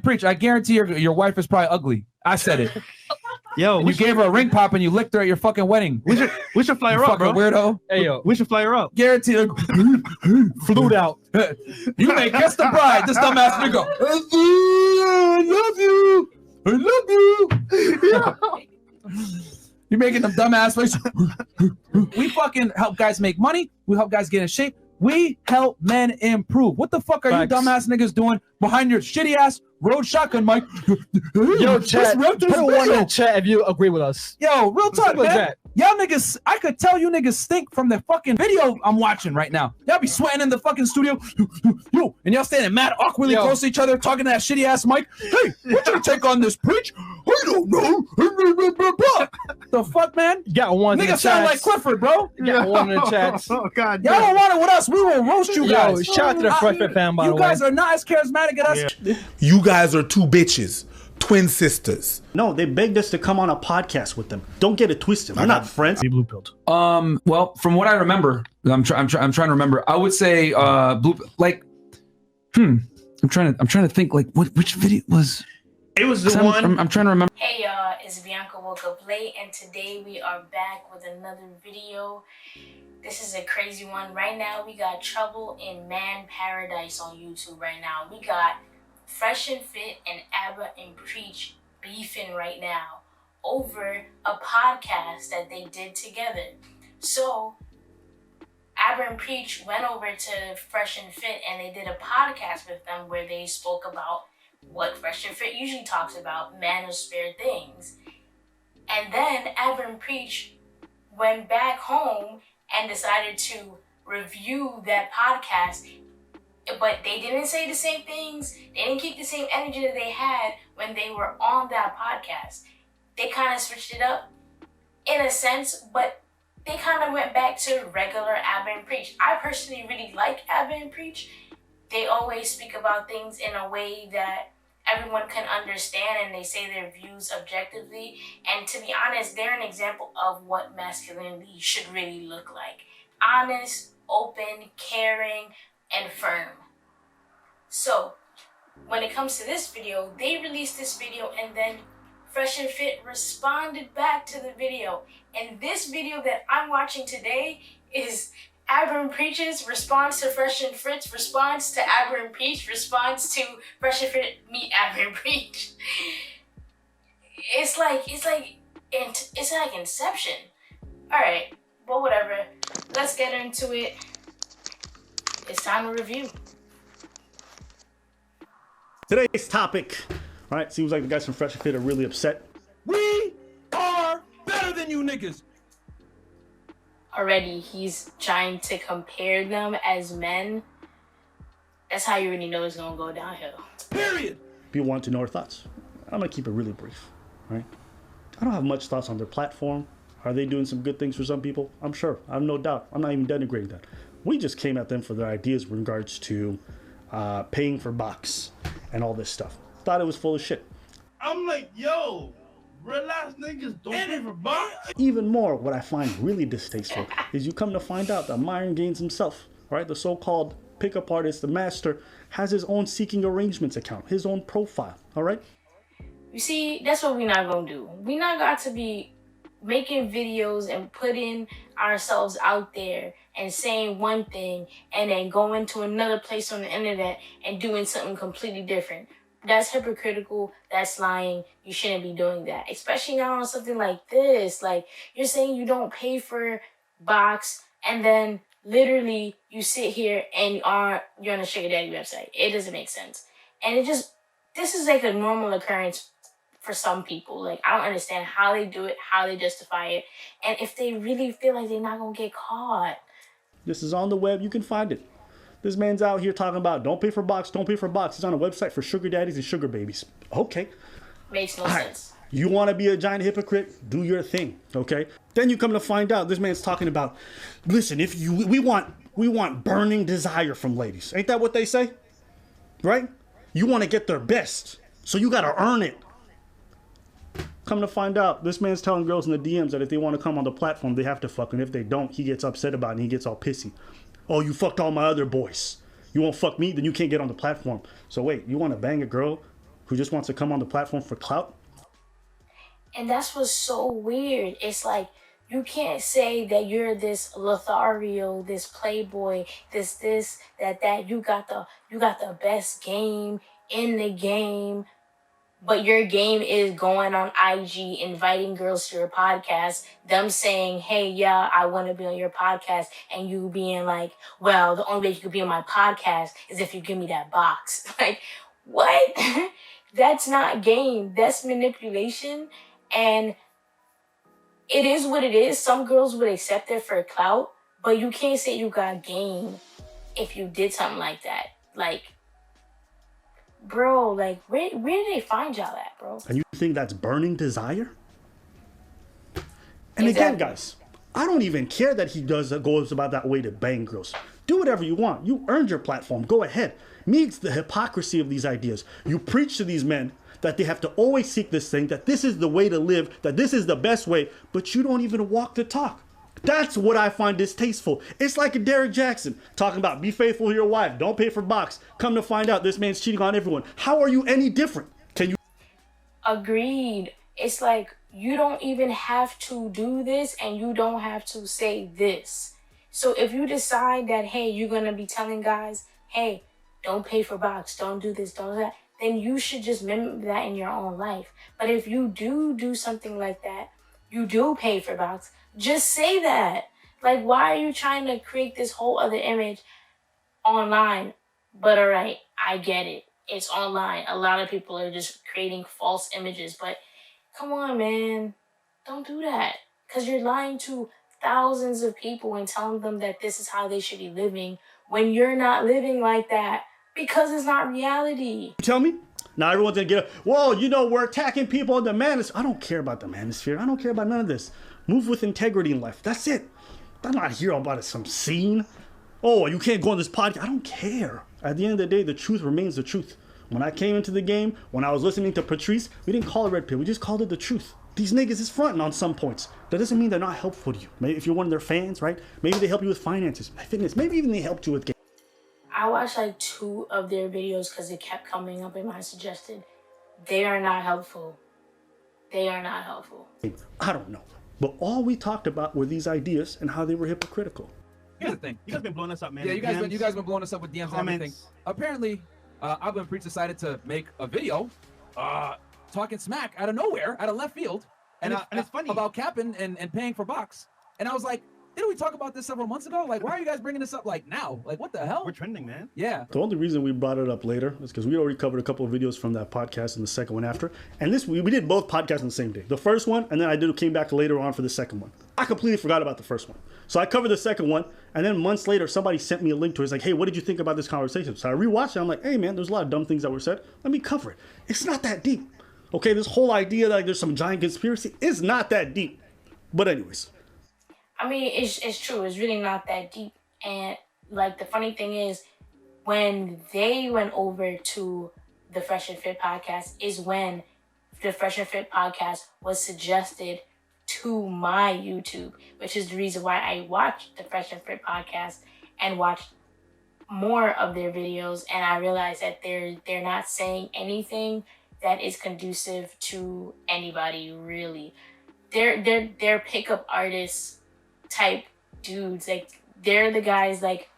Preach, I guarantee your wife is probably ugly. I said it. Yo, you gave her a ring pop and you licked her at your fucking wedding. We should fly her up, bro. Weirdo. Hey, yo, we should fly her up. Guarantee her. Flued out. You may guess the bride. This dumbass nigga. I love you. I love you. You're making them dumbass faces. We fucking help guys make money. We help guys get in shape. We help men improve. What the fuck are you dumbass niggas doing behind your shitty ass road shotgun mic? Yo, chat. Put a one in the chat if you agree with us. Yo, real talk, man. Y'all niggas, I could tell you niggas stink from the fucking video I'm watching right now. Y'all be sweating in the fucking studio. Yo, and y'all standing mad awkwardly close to each other, talking to that shitty ass mic. Hey, what you take on this preach? I don't know. The fuck, man? You got one. Nigga sound like Clifford, bro. You got one in the chats. Oh, God. Y'all don't want it with us. We will roast you guys. Yo, shout out to the Fresh Fit fam, by the way. You guys are not as charismatic as us. You guys are two bitches. Twin sisters. No, they begged us to come on a podcast with them. Don't get it twisted. We're not friends. Blue pilled. Well, from what I remember, I'm trying to remember. I would say blue. Like, I'm trying to think. Like, which video was? It was the one. I'm trying to remember. Hey y'all, it's Bianca woke up late, and today we are back with another video. This is a crazy one. Right now, we got Trouble in Man Paradise on YouTube. Right now, we got Fresh and Fit and Abba and Preach beefing right now over a podcast that they did together. So Abba and Preach went over to Fresh and Fit and they did a podcast with them where they spoke about what Fresh and Fit usually talks about, manosphere things. And then Abba and Preach went back home and decided to review that podcast. But they didn't say the same things. They didn't keep the same energy that they had when they were on that podcast. They kind of switched it up in a sense, but they kind of went back to regular Abba and Preach. I personally really like Abba and Preach. They always speak about things in a way that everyone can understand, and they say their views objectively. And to be honest, they're an example of what masculinity should really look like. Honest, open, caring, and firm. So when it comes to this video, they released this video and then Fresh and Fit responded back to the video. And this video that I'm watching today is Abba and Preach's response to Fresh and Fit's response to Abba and Preach response to Fresh and Fit meet Abba and Preach. It's like Inception. All right, but whatever. Let's get into it. It's time to review. Today's topic, all right? Seems like the guys from Fresh and Fit are really upset. We are better than you niggas. Already, he's trying to compare them as men. That's how you already know it's gonna go downhill. Period. People want to know our thoughts. I'm gonna keep it really brief, right? I don't have much thoughts on their platform. Are they doing some good things for some people? I'm sure. I have no doubt. I'm not even denigrating that. We just came at them for their ideas with regards to paying for box and all this stuff. Thought it was full of shit. I'm like, yo, relax, niggas, don't pay for box. Even more, what I find really distasteful is you come to find out that Myron Gaines himself, right, the so-called pickup artist, the master, has his own seeking arrangements account, his own profile, all right? You see, that's what we're not gonna do. We not got to be making videos and putting ourselves out there and saying one thing and then going to another place on the internet and doing something completely different. That's hypocritical. That's lying. You shouldn't be doing that, especially now on something like this. Like, you're saying you don't pay for box and then literally you sit here and you're on a sugar daddy website. It doesn't make sense. And this is like a normal occurrence for some people. Like, I don't understand how they do it, how they justify it, and if they really feel like they're not gonna get caught. This is on the web. You can find it. This man's out here talking about don't pay for box, don't pay for box. He's on a website for sugar daddies and sugar babies. Okay. Makes no sense. You want to be a giant hypocrite? Do your thing, okay? Then you come to find out this man's talking about, listen, we want burning desire from ladies. Ain't that what they say? Right? You want to get their best, so you got to earn it. Come to find out, this man's telling girls in the DMs that if they want to come on the platform, they have to fuck. And if they don't, he gets upset about it and he gets all pissy. Oh, you fucked all my other boys. You won't fuck me, then you can't get on the platform. So wait, you want to bang a girl who just wants to come on the platform for clout. And that's what's so weird. It's like, you can't say that you're this Lothario, this playboy, this, that. You got the best game in the game, but your game is going on IG, inviting girls to your podcast, them saying, hey, yeah, I want to be on your podcast, and you being like, well, the only way you could be on my podcast is if you give me that box. Like, what? That's not game. That's manipulation. And it is what it is. Some girls would accept it for clout, but you can't say you got game if you did something like that. Like, bro, like, where did they find y'all at, bro? And you think that's burning desire? And again, guys, I don't even care that he goes about that way to bang girls. Do whatever you want. You earned your platform. Go ahead. Me, it's the hypocrisy of these ideas. You preach to these men that they have to always seek this thing, that this is the way to live, that this is the best way, but you don't even walk the talk. That's what I find distasteful. It's like a Derek Jackson talking about be faithful to your wife, don't pay for box. Come to find out this man's cheating on everyone. How are you any different? Can you? Agreed. It's like, you don't even have to do this, and you don't have to say this. So if you decide that, hey, you're going to be telling guys, hey, don't pay for box, don't do this, don't do that, then you should just mimic that in your own life. But if you do something like that, you do pay for box, just say that. Like, why are you trying to create this whole other image online? But all right, I get it. It's online. A lot of people are just creating false images. But come on, man. Don't do that. Because you're lying to thousands of people and telling them that this is how they should be living when you're not living like that. Because it's not reality. You tell me? Now everyone's gonna get up. Whoa, you know, we're attacking people in the manosphere. I don't care about the manosphere. I don't care about none of this. Move with integrity in life. That's it. I'm not here about some scene. Oh, you can't go on this podcast. I don't care. At the end of the day, the truth remains the truth. When I came into the game, when I was listening to Patrice, we didn't call it red pill. We just called it the truth. These niggas is fronting on some points. That doesn't mean they're not helpful to you. Maybe if you're one of their fans, right? Maybe they help you with finances, fitness. Maybe even they helped you with game. I watched like 2 of their videos because it kept coming up in my suggested. They are not helpful. They are not helpful. I don't know. But all we talked about were these ideas and how they were hypocritical. Here's the thing. You guys been blowing us up, man. Yeah, you guys been blowing us up with DMs and everything. Apparently, I've Preach decided to make a video talking smack out of nowhere, out of left field, and it's funny about capping and paying for box. And I was like, didn't we talk about this several months ago? Like, why are you guys bringing this up like now? Like, what the hell? We're trending, man. Yeah. The only reason we brought it up later is because we already covered a couple of videos from that podcast and the second one after. And this we did both podcasts on the same day. The first one, and then came back later on for the second one. I completely forgot about the first one. So I covered the second one, and then months later, somebody sent me a link to it. It's like, hey, what did you think about this conversation? So I rewatched it. I'm like, hey, man, there's a lot of dumb things that were said. Let me cover it. It's not that deep. Okay, this whole idea that like, there's some giant conspiracy is not that deep. But anyways. I mean, it's true. It's really not that deep. And, like, the funny thing is, when they went over to the Fresh and Fit podcast is when the Fresh and Fit podcast was suggested to my YouTube, which is the reason why I watched the Fresh and Fit podcast and watched more of their videos. And I realized that they're not saying anything that is conducive to anybody, really. They're pickup artists type dudes. Like, they're the guys like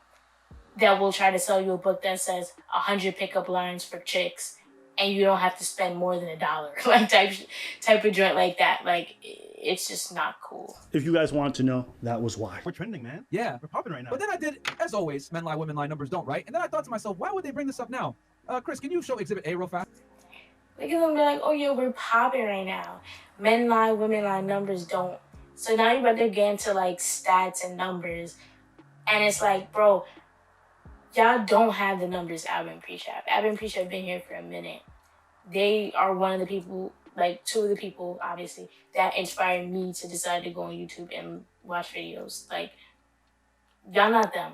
that will try to sell you a book that says 100 pickup lines for chicks and you don't have to spend more than $1. Like type of joint like that. Like, it's just not cool. If you guys wanted to know, that was why. We're trending, man. Yeah. We're popping right now. But then I did, as always, men lie, women lie, numbers don't, right? And then I thought to myself, why would they bring this up now? Chris, can you show Exhibit A real fast? Because I'm like, oh yeah, we're popping right now. Men lie, women lie, numbers don't. So now you're about to get into like stats and numbers. And it's like, bro, y'all don't have the numbers Ab and Preach have. Ab and Preach have been here for a minute. They are one of the people, like 2 of the people, obviously, that inspired me to decide to go on YouTube and watch videos. Like, y'all not them.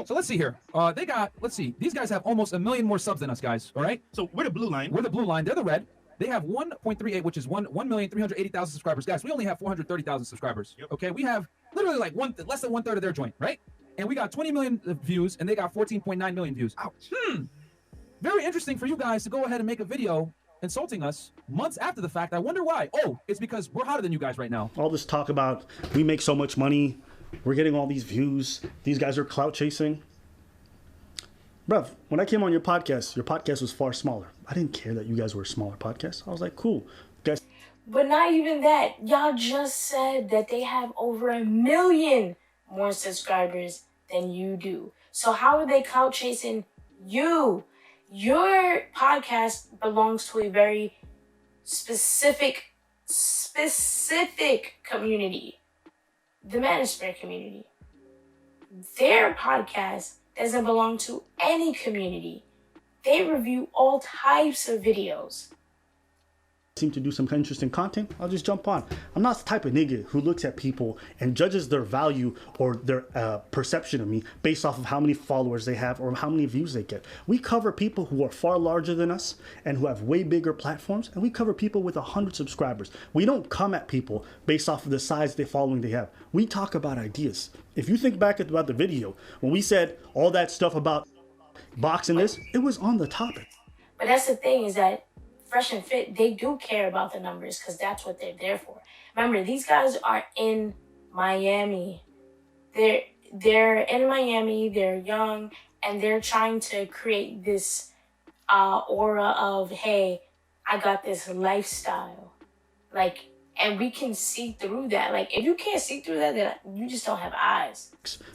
So let's see here. Let's see. These guys have almost 1 million more subs than us, guys. All right? So we're the blue line. We're the blue line. They're the red. They have 1.38, which is 1,380,000 subscribers. Guys, we only have 430,000 subscribers. Yep. Okay, we have literally like less than 1/3 of their joint, right? And we got 20 million views, and they got 14.9 million views. Ouch. very interesting for you guys to go ahead and make a video insulting us months after the fact. I wonder why. Oh, it's because we're hotter than you guys right now. All this talk about we make so much money, we're getting all these views, these guys are clout chasing. Bruv, when I came on your podcast was far smaller. I didn't care that you guys were a smaller podcast. I was like, cool. Guys. But not even that. Y'all just said that they have over 1 million more subscribers than you do. So how are they clout chasing you? Your podcast belongs to a very specific community. The Manosphere community. Their podcast doesn't belong to any community. They review all types of videos. Seem to do some interesting content, I'll just jump on. I'm not the type of nigga who looks at people and judges their value or their perception of me based off of how many followers they have or how many views they get. We cover people who are far larger than us and who have way bigger platforms, and we cover people with 100 subscribers. We don't come at people based off of the size of the following they have. We talk about ideas. If you think back about the video, when we said all that stuff about boxing this, it was on the topic. But that's the thing, is that Fresh and Fit, they do care about the numbers because that's what they're there for. Remember, these guys are in Miami. They're in Miami, they're young, and they're trying to create this aura of, hey, I got this lifestyle. Like, and we can see through that. Like, if you can't see through that, then you just don't have eyes.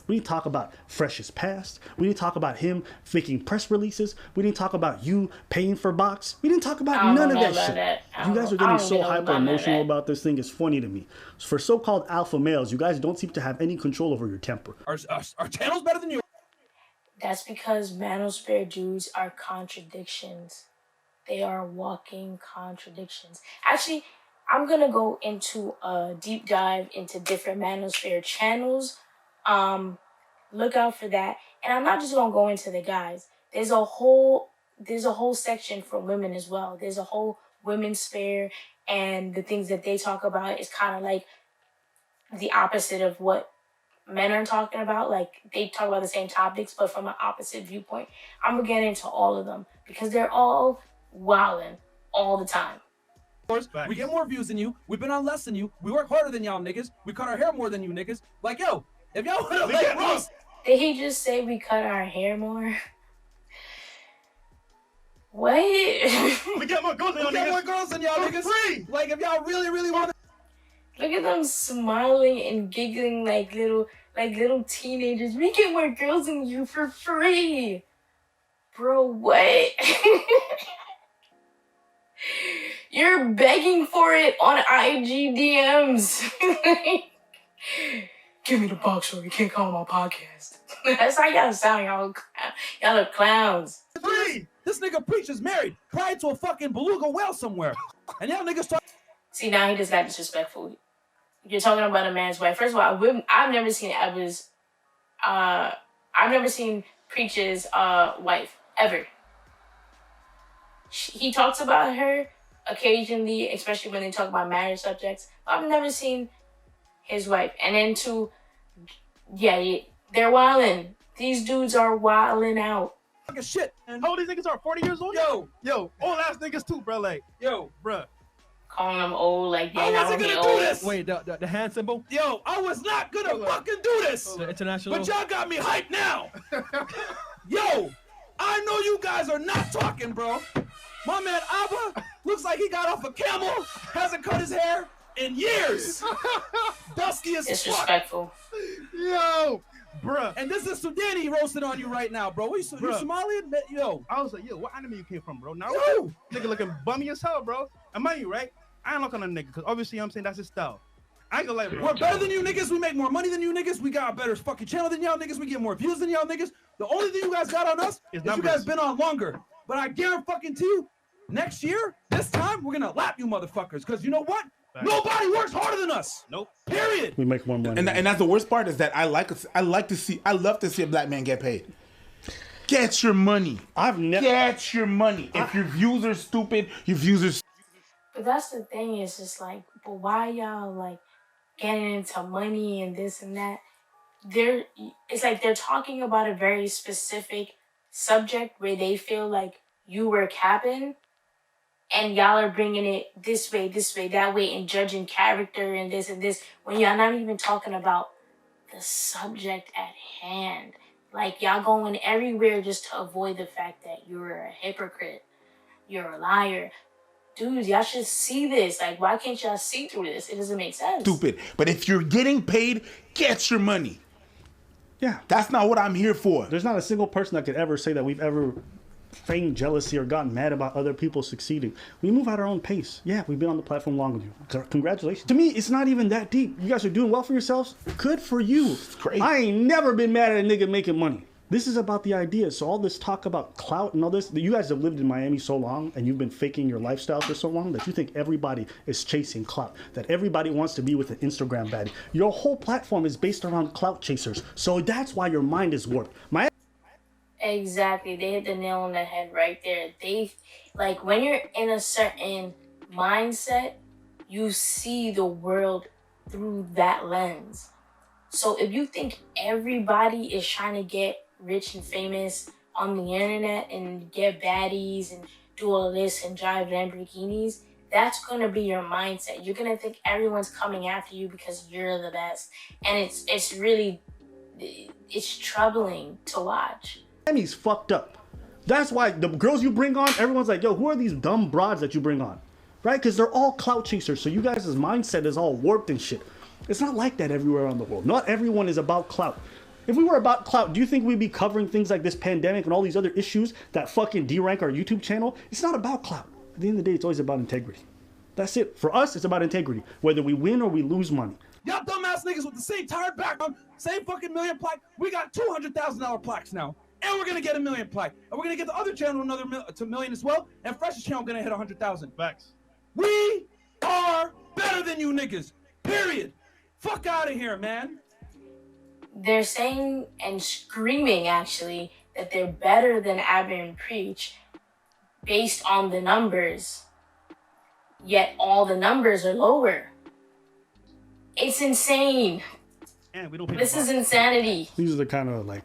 We didn't talk about Fresh's past. We didn't talk about him faking press releases. We didn't talk about you paying for box. We didn't talk about none of that shit. You guys are getting so hyper emotional about this thing. It's funny to me. For so-called alpha males, you guys don't seem to have any control over your temper. Our channel's better than you. That's because Manosphere dudes are contradictions. They are walking contradictions. Actually, I'm going to go into a deep dive into different Manosphere channels. Look out for that. And I'm not just going to go into the guys. There's a whole section for women as well. There's a whole women's sphere, and the things that they talk about is kind of like the opposite of what men are talking about. Like, they talk about the same topics, but from an opposite viewpoint. I'm going to get into all of them because they're all wildin' all the time. We get more views than you. We've been on less than you. We work harder than y'all niggas. We cut our hair more than you niggas. Like, yo, if y'all would have like Ross. Did he just say we cut our hair more? What? We get more girls than y'all niggas. We get more girls than y'all niggas. Free. Like, if y'all really want to. Look at them smiling and giggling like little teenagers. We get more girls than you for free. Bro, what? You're begging for it on IG DMs. Give me the box or you can't call my podcast. That's how y'all sound, y'all are clowns. Free. This nigga preacher's married, cried to a fucking beluga whale somewhere. And y'all niggas talk. See, now he just got disrespectful. You're talking about a man's wife. First of all, I've never seen Preacher's wife, ever. He talks about her occasionally, especially when they talk about marriage subjects. I've never seen his wife. And then they're wildin'. These dudes are wildin' out. Fucking shit. And how old these niggas are? 40 years old? Yo, old ass niggas too, bro. Like, yo, bruh. Calling them old, like I wasn't gonna do this. Wait, the hand symbol? Yo, I was not gonna fucking do this. The international. But y'all got me hyped now. Yo, I know you guys are not talking, bro. My man Abba looks like he got off a camel, hasn't cut his hair in years. Dusky as fuck. Disrespectful. Yo, bruh. And this is Sudani roasting on you right now, bro. You Somalian? Yo. I was like, yo, what anime you came from, bro? Now, Yo. nigga looking bummy as hell, bro. And mind you, right? I ain't looking on a nigga, because obviously, you know what I'm saying, that's his style. I ain't gonna lie, bro. We're better than you niggas. We make more money than you niggas. We got a better fucking channel than y'all niggas. We get more views than y'all niggas. The only thing you guys got on us is you guys been on longer. But I guarantee you, next year, this time, we're gonna lap you motherfuckers. Because you know what? Right. Nobody works harder than us. Nope. Period. We make more money. And that's the worst part is that I love to see a black man get paid. Get your money. Get your money. If your views are stupid, your views are. But that's the thing, is just like, but why y'all like getting into money and this and that? It's like they're talking about a very specific subject where they feel like you were capping, and y'all are bringing it this way, that way, and judging character and this, when y'all not even talking about the subject at hand. Like, y'all going everywhere just to avoid the fact that you're a hypocrite, you're a liar. Dudes, y'all should see this. Like, why can't y'all see through this? It doesn't make sense. Stupid. But if you're getting paid, get your money. Yeah. That's not what I'm here for. There's not a single person that could ever say that we've ever feigned jealousy or gotten mad about other people succeeding. We move at our own pace. Yeah, we've been on the platform longer than you. Congratulations. To me, it's not even that deep. You guys are doing well for yourselves. Good for you. Great. I ain't never been mad at a nigga making money. This is about the idea. So all this talk about clout and all this, you guys have lived in Miami so long and you've been faking your lifestyle for so long that you think everybody is chasing clout, that everybody wants to be with an Instagram baddie. Your whole platform is based around clout chasers. So that's why your mind is warped. Exactly. They hit the nail on the head right there. Like, when you're in a certain mindset, you see the world through that lens. So if you think everybody is trying to get rich and famous on the internet and get baddies and do all this and drive Lamborghinis, that's going to be your mindset. You're going to think everyone's coming after you because you're the best. And it's really, it's troubling to watch. Miami's fucked up. That's why the girls you bring on, everyone's like, yo, who are these dumb broads that you bring on? Right? Because they're all clout chasers. So you guys' mindset is all warped and shit. It's not like that everywhere around the world. Not everyone is about clout. If we were about clout, do you think we'd be covering things like this pandemic and all these other issues that fucking derank our YouTube channel? It's not about clout. At the end of the day, it's always about integrity. That's it. For us, it's about integrity. Whether we win or we lose money. Y'all dumbass niggas with the same tired background, same fucking million plaque. We got $200,000 plaques now. And we're gonna get 1 million plaque. And we're gonna get the other channel another million as well. And Fresh's channel gonna hit 100,000. Facts. We are better than you niggas. Period. Fuck out of here, man. They're saying and screaming, actually, that they're better than Abba and Preach based on the numbers. Yet all the numbers are lower. It's insane. And we don't pay This is insanity. These are the kind of like,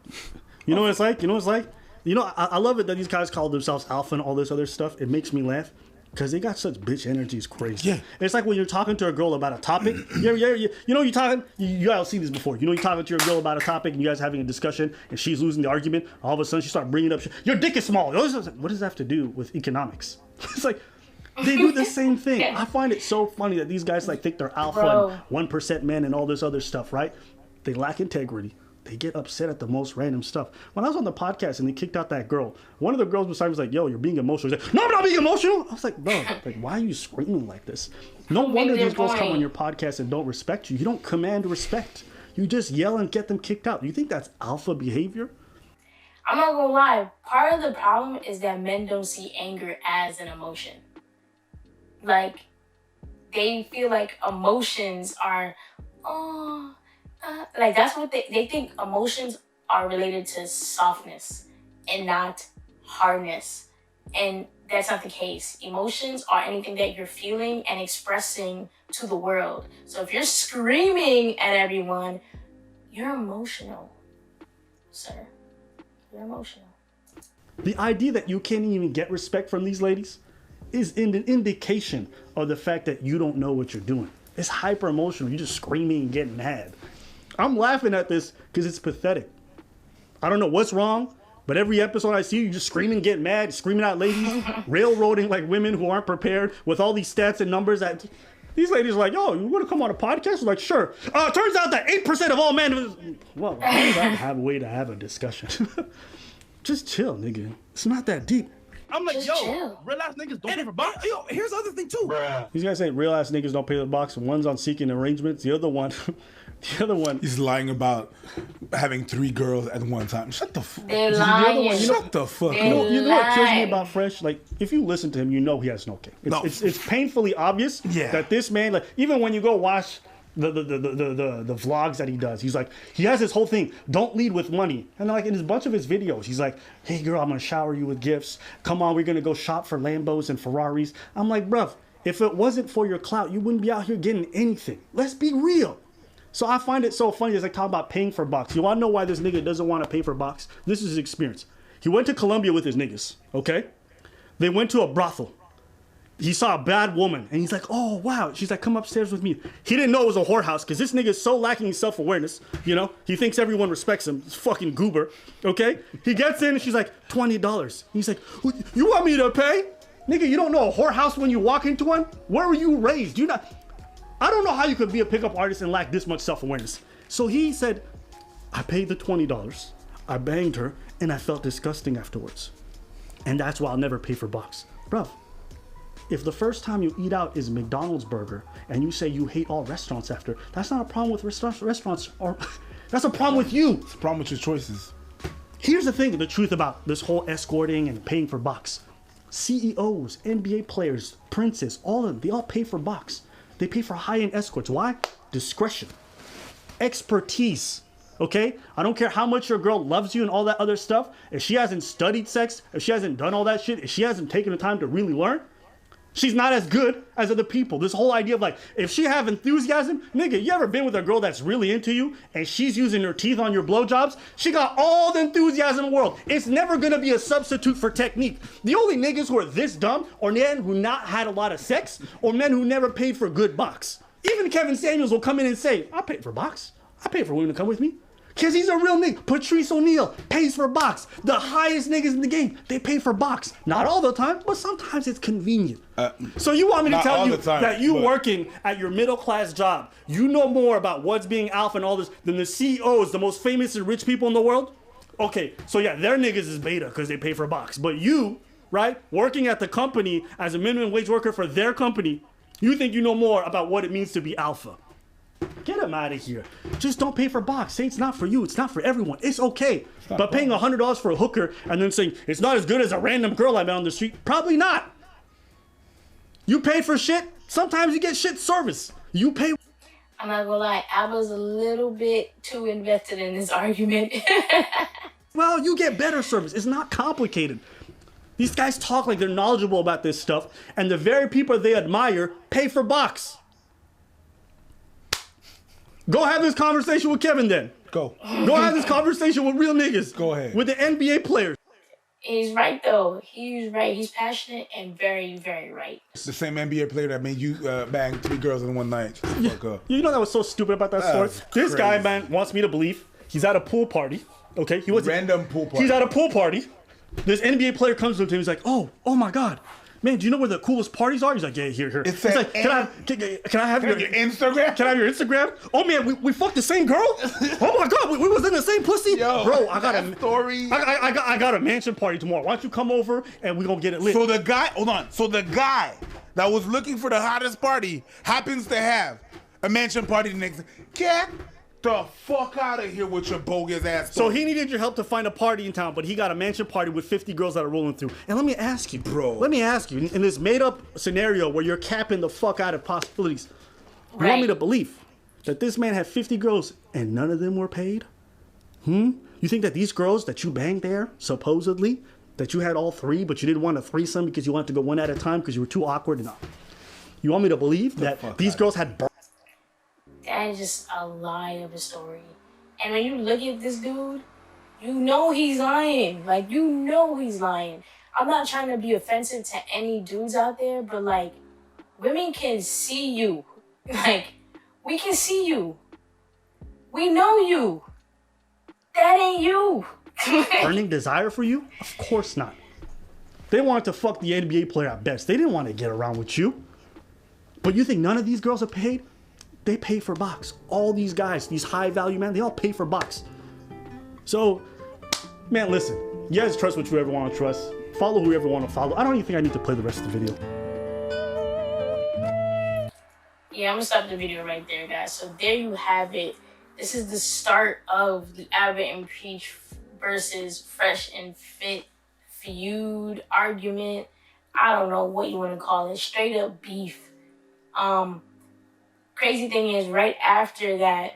you know what it's like? You know what it's like? You know, I love it that these guys call themselves alpha and all this other stuff. It makes me laugh. Because they got such bitch energy, it's crazy. Yeah. It's like when you're talking to a girl about a topic. You know, you're talking, you guys have seen this before. You know, you're talking to your girl about a topic and you guys having a discussion and she's losing the argument. All of a sudden she starts bringing up, your dick is small. What does that have to do with economics? It's like, they do the same thing. I find it so funny that these guys like think they're alpha and 1% men and all this other stuff, right? They lack integrity. They get upset at the most random stuff. When I was on the podcast and they kicked out that girl, one of the girls beside me was like, yo, you're being emotional. He's like, no, I'm not being emotional. I was like, bro, like, why are you screaming like this? No wonder these girls come on your podcast and don't respect you. You don't command respect. You just yell and get them kicked out. You think that's alpha behavior? I'm not gonna lie. Part of the problem is that men don't see anger as an emotion. Like, they feel like emotions are, like, that's what they think emotions are related to softness and not hardness. And that's not the case. Emotions are anything that you're feeling and expressing to the world. So if you're screaming at everyone, you're emotional, sir. You're emotional. The idea that you can't even get respect from these ladies is an indication of the fact that you don't know what you're doing. It's hyper emotional. You're just screaming and getting mad. I'm laughing at this because it's pathetic. I don't know what's wrong, but every episode I see you just screaming, getting mad, screaming at ladies, railroading like women who aren't prepared with all these stats and numbers. That these ladies are like, yo, you want to come on a podcast? We're like, sure. Turns out that 8% of all men. Well, have a way to have a discussion. Just chill, nigga. It's not that deep. I'm like, Just yo, chill. real ass niggas don't pay for box. Yo, here's the other thing too. These guys say real ass niggas don't pay the box. One's on seeking arrangements. The other one. He's lying about having 3 girls at one time. Shut the fuck up. They're lying. Shut the fuck up. You know what kills me about Fresh? Like, if you listen to him, you know he has no game. It's painfully obvious that this man, like, even when you go watch the vlogs that he does, he's like, he has this whole thing, don't lead with money. And like in a bunch of his videos, he's like, hey girl, I'm gonna shower you with gifts. Come on, we're gonna go shop for Lambos and Ferraris. I'm like, bruv, if it wasn't for your clout, you wouldn't be out here getting anything. Let's be real. So I find it so funny as I talk about paying for box. You wanna know why this nigga doesn't want to pay for box? This is his experience. He went to Colombia with his niggas, okay? They went to a brothel. He saw a bad woman, and he's like, oh, wow. She's like, come upstairs with me. He didn't know it was a whorehouse, because this nigga is so lacking in self-awareness, you know? He thinks everyone respects him. He's fucking goober, okay? He gets in, and she's like, $20. He's like, you want me to pay? Nigga, you don't know a whorehouse when you walk into one? Where were you raised? I don't know how you could be a pickup artist and lack this much self-awareness. So he said, I paid the $20. I banged her, and I felt disgusting afterwards. And that's why I'll never pay for box. Bro. If the first time you eat out is McDonald's burger and you say you hate all restaurants after, that's not a problem with restaurants, or that's a problem with you. It's a problem with your choices. Here's the thing, the truth about this whole escorting and paying for box. CEOs, NBA players, princes, all of them, they all pay for box. They pay for high-end escorts. Why? Discretion. Expertise. Okay? I don't care how much your girl loves you and all that other stuff. If she hasn't studied sex, if she hasn't done all that shit, if she hasn't taken the time to really learn, she's not as good as other people. This whole idea of like, if she have enthusiasm, nigga, you ever been with a girl that's really into you and she's using her teeth on your blowjobs? She got all the enthusiasm in the world. It's never gonna be a substitute for technique. The only niggas who are this dumb are men who not had a lot of sex or men who never paid for good box. Even Kevin Samuels will come in and say, I paid for box. I paid for women to come with me. Because he's a real nigga. Patrice O'Neal pays for box. The highest niggas in the game, they pay for box. Not all the time, but sometimes it's convenient. So you want me to tell you that you working at your middle class job, you know more about what's being alpha and all this than the CEOs, the most famous and rich people in the world? Okay, so yeah, their niggas is beta because they pay for box. But you, right, working at the company as a minimum wage worker for their company, you think you know more about what it means to be alpha. Get him out of here. Just don't pay for box. Say it's not for you. It's not for everyone. It's okay. But paying $100 for a hooker and then saying it's not as good as a random girl I met on the street, probably not. You pay for shit. Sometimes you get shit service. You pay. I'm not gonna lie, I was a little bit too invested in this argument. Well, you get better service. It's not complicated. These guys talk like they're knowledgeable about this stuff, and the very people they admire pay for box. Go have this conversation with Kevin then. Go have this conversation with real niggas. Go ahead. With the NBA players. He's right though. He's right. He's passionate and very, very right. It's the same NBA player that made you bang 3 girls in one night. Fuck up. You know that was so stupid about that story? This guy, man, wants me to believe he's at a pool party. Okay? He was Random pool party. He's at a pool party. This NBA player comes up to him. He's like, oh my God. Man, do you know where the coolest parties are? He's like, yeah, here. It's He's like, can I have your Instagram? Can I have your Instagram? Oh man, we fucked the same girl? Oh my God, we was in the same pussy? Yo, bro, I got a story. I got a mansion party tomorrow. Why don't you come over and we gonna get it lit? So the guy that was looking for the hottest party happens to have a mansion party the next day. Get the fuck out of here with your bogus ass. So he needed your help to find a party in town, but he got a mansion party with 50 girls that are rolling through. And let me ask you, in this made-up scenario where you're capping the fuck out of possibilities, you want me to believe that this man had 50 girls and none of them were paid? You think that these girls that you banged there, supposedly, that you had all 3, but you didn't want a threesome because you wanted to go one at a time because you were too awkward enough? You want me to believe that these girls had... That is just a lie of a story. And when you look at this dude, you know he's lying. Like, you know he's lying. I'm not trying to be offensive to any dudes out there, but like, women can see you. Like, we can see you. We know you. That ain't you. Burning desire for you? Of course not. They wanted to fuck the NBA player at best. They didn't want to get around with you. But you think none of these girls are paid? They pay for box. All these guys, these high value men, they all pay for box. So, man, listen. You guys trust what you ever want to trust. Follow whoever you want to follow. I don't even think I need to play the rest of the video. Yeah, I'm gonna stop the video right there, guys. So there you have it. This is the start of the Abbott and Peach versus Fresh and Fit feud, argument. I don't know what you want to call it. Straight up beef. Crazy thing is, right after that,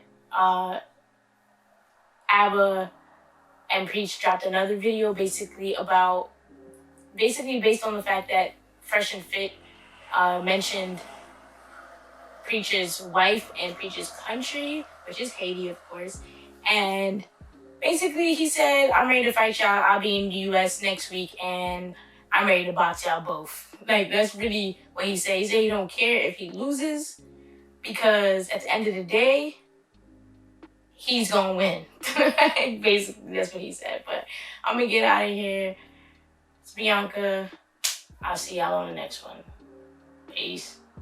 Abba and Preach dropped another video basically based on the fact that Fresh and Fit mentioned Preach's wife and Preach's country, which is Haiti, of course. And basically he said, I'm ready to fight y'all. I'll be in the US next week and I'm ready to box y'all both. Like, that's really what he said. He said he don't care if he loses because at the end of the day, he's gonna win. Basically, that's what he said. But I'm gonna get out of here. It's Bianca. I'll see y'all on the next one. Peace.